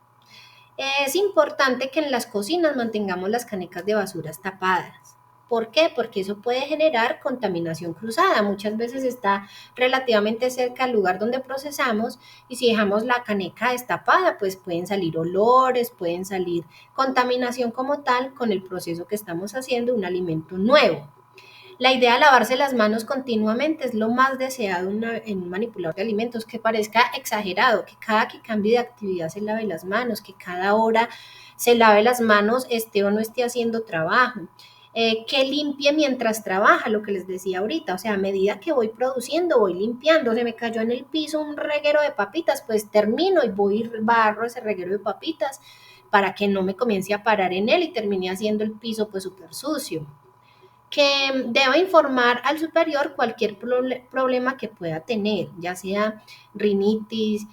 A: Es importante que en las cocinas mantengamos las canecas de basuras tapadas. ¿Por qué? Porque eso puede generar contaminación cruzada. Muchas veces está relativamente cerca al lugar donde procesamos y si dejamos la caneca destapada, pues pueden salir olores, pueden salir contaminación como tal con el proceso que estamos haciendo, un alimento nuevo. La idea de lavarse las manos continuamente es lo más deseado en un manipulador de alimentos, que parezca exagerado, que cada que cambie de actividad se lave las manos, que cada hora se lave las manos, esté o no esté haciendo trabajo, que limpie mientras trabaja, lo que les decía ahorita, o sea, a medida que voy produciendo, voy limpiando, se me cayó en el piso un reguero de papitas, pues termino y voy y barro ese reguero de papitas para que no me comience a parar en él y termine haciendo el piso pues súper sucio, que deba informar al superior cualquier problema que pueda tener, ya sea rinitis,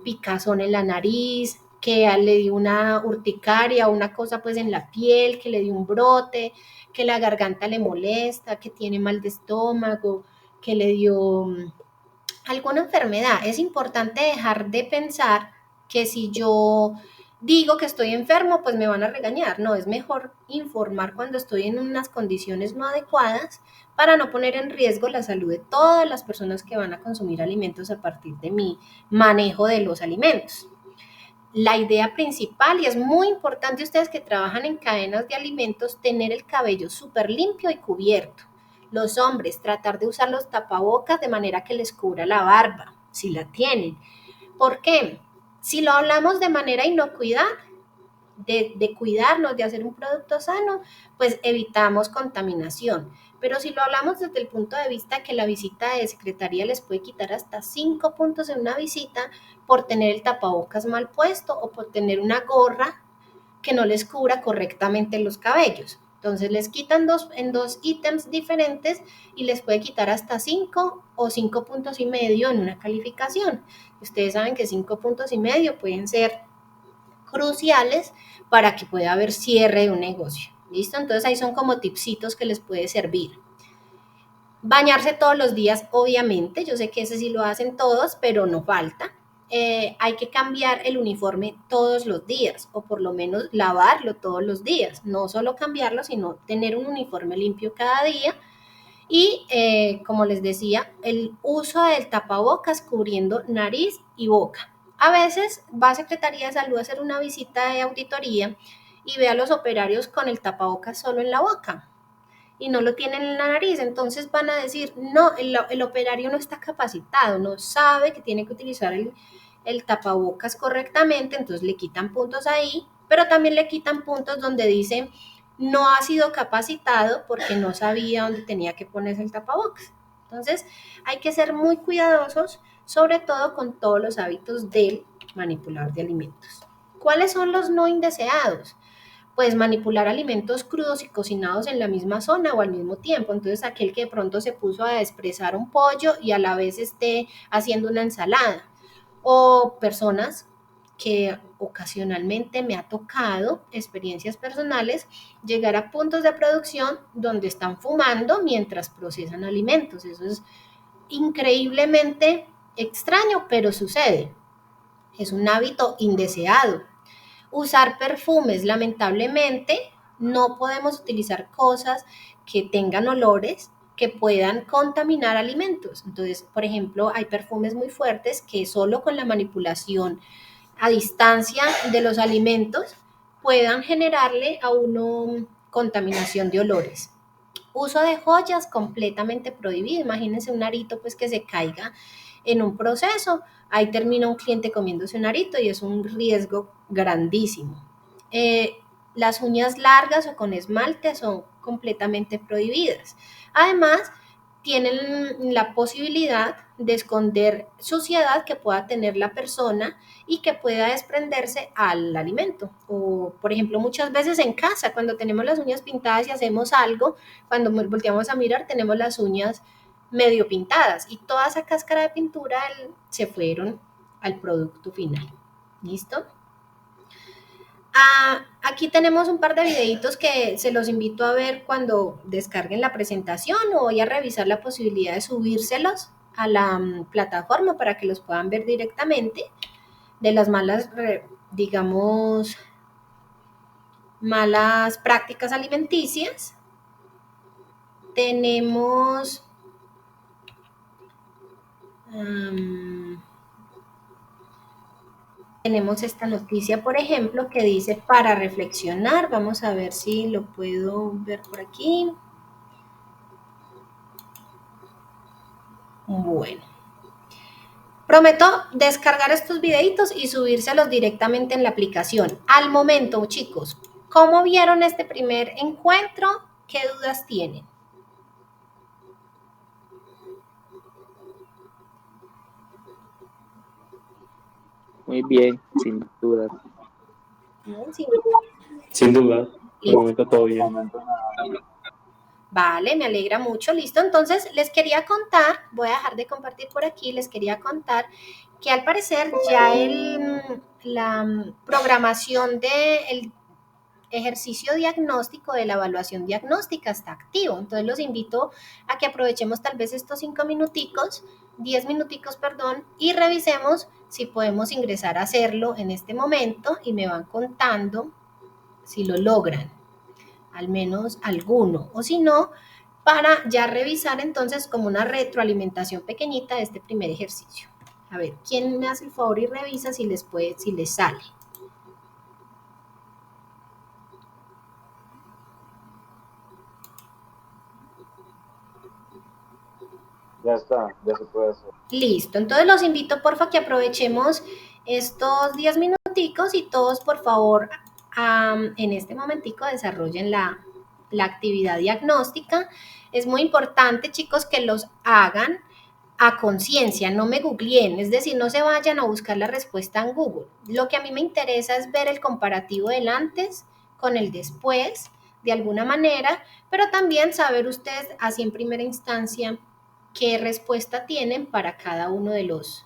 A: picazón en la nariz, que le dio una urticaria, una cosa pues en la piel, que le dio un brote, que la garganta le molesta, que tiene mal de estómago, que le dio alguna enfermedad. Es importante dejar de pensar que si yo digo que estoy enfermo, pues me van a regañar. No, es mejor informar cuando estoy en unas condiciones no adecuadas para no poner en riesgo la salud de todas las personas que van a consumir alimentos a partir de mi manejo de los alimentos. La idea principal, y es muy importante ustedes que trabajan en cadenas de alimentos, tener el cabello súper limpio y cubierto. Los hombres, tratar de usar los tapabocas de manera que les cubra la barba, si la tienen. ¿Por qué? Si lo hablamos de manera inocuidad, de cuidarnos, de hacer un producto sano, pues evitamos contaminación. Pero si lo hablamos desde el punto de vista que la visita de secretaría les puede quitar hasta 5 puntos en una visita por tener el tapabocas mal puesto o por tener una gorra que no les cubra correctamente los cabellos. Entonces les quitan en dos ítems diferentes y les puede quitar hasta 5 o 5 puntos y medio en una calificación. Ustedes saben que 5 puntos y medio pueden ser cruciales para que pueda haber cierre de un negocio. ¿Listo? Entonces ahí son como tipsitos que les puede servir. Bañarse todos los días, obviamente. Yo sé que ese sí lo hacen todos, pero no falta. Hay que cambiar el uniforme todos los días o por lo menos lavarlo todos los días. No solo cambiarlo, sino tener un uniforme limpio cada día. Y como les decía, el uso del tapabocas cubriendo nariz y boca. A veces va a Secretaría de Salud a hacer una visita de auditoría y ve a los operarios con el tapabocas solo en la boca y no lo tienen en la nariz. Entonces van a decir, no, el operario no está capacitado, no sabe que tiene que utilizar el tapabocas correctamente, entonces le quitan puntos ahí, pero también le quitan puntos donde dice no ha sido capacitado porque no sabía dónde tenía que ponerse el tapabocas. Entonces hay que ser muy cuidadosos, sobre todo con todos los hábitos del manipulador de alimentos. ¿Cuáles son los no indeseados? Pues manipular alimentos crudos y cocinados en la misma zona o al mismo tiempo. Entonces aquel que de pronto se puso a expresar un pollo y a la vez esté haciendo una ensalada. O personas que ocasionalmente me ha tocado, experiencias personales, llegar a puntos de producción donde están fumando mientras procesan alimentos. Eso es increíblemente extraño, pero sucede. Es un hábito indeseado. Usar perfumes, lamentablemente, no podemos utilizar cosas que tengan olores que puedan contaminar alimentos. Entonces, por ejemplo, hay perfumes muy fuertes que solo con la manipulación a distancia de los alimentos puedan generarle a uno contaminación de olores. Uso de joyas completamente prohibido. Imagínense un arito pues que se caiga en un proceso. Ahí termina un cliente comiéndose un arito y es un riesgo grandísimo. Las uñas largas o con esmalte son completamente prohibidas. Además, tienen la posibilidad de esconder suciedad que pueda tener la persona y que pueda desprenderse al alimento. O, por ejemplo, muchas veces en casa, cuando tenemos las uñas pintadas y hacemos algo, cuando volteamos a mirar, tenemos las uñas medio pintadas y toda esa cáscara de pintura se fueron al producto final. ¿Listo? Aquí tenemos un par de videitos que se los invito a ver cuando descarguen la presentación, o voy a revisar la posibilidad de subírselos a la plataforma para que los puedan ver directamente de las malas, digamos, malas prácticas alimenticias. Tenemos esta noticia, por ejemplo, que dice para reflexionar. Vamos a ver si lo puedo ver por aquí. Bueno. Prometo descargar estos videitos y subírselos directamente en la aplicación. Al momento, chicos, ¿cómo vieron este primer encuentro? ¿Qué dudas tienen?
E: Muy bien, sin dudas.
A: Sí.
B: Sin duda, por el momento todo bien.
A: Vale, me alegra mucho. Listo, entonces les quería contar, voy a dejar de compartir por aquí, les quería contar que al parecer ya la programación del ejercicio diagnóstico de la evaluación diagnóstica está activo. Entonces los invito a que aprovechemos tal vez estos 5 minuticos, 10 minuticos, perdón, y revisemos si podemos ingresar a hacerlo en este momento y me van contando si lo logran, al menos alguno, o si no, para ya revisar entonces como una retroalimentación pequeñita de este primer ejercicio. A ver, ¿quién me hace el favor y revisa si les sale?
C: Ya está, ya se puede hacer.
A: Listo, entonces los invito porfa que aprovechemos estos 10 minuticos y todos por favor en este momentico desarrollen la actividad diagnóstica. Es muy importante, chicos, que los hagan a conciencia, no me googleen, es decir, no se vayan a buscar la respuesta en Google. Lo que a mí me interesa es ver el comparativo del antes con el después, de alguna manera, pero también saber ustedes así en primera instancia qué respuesta tienen para cada uno de los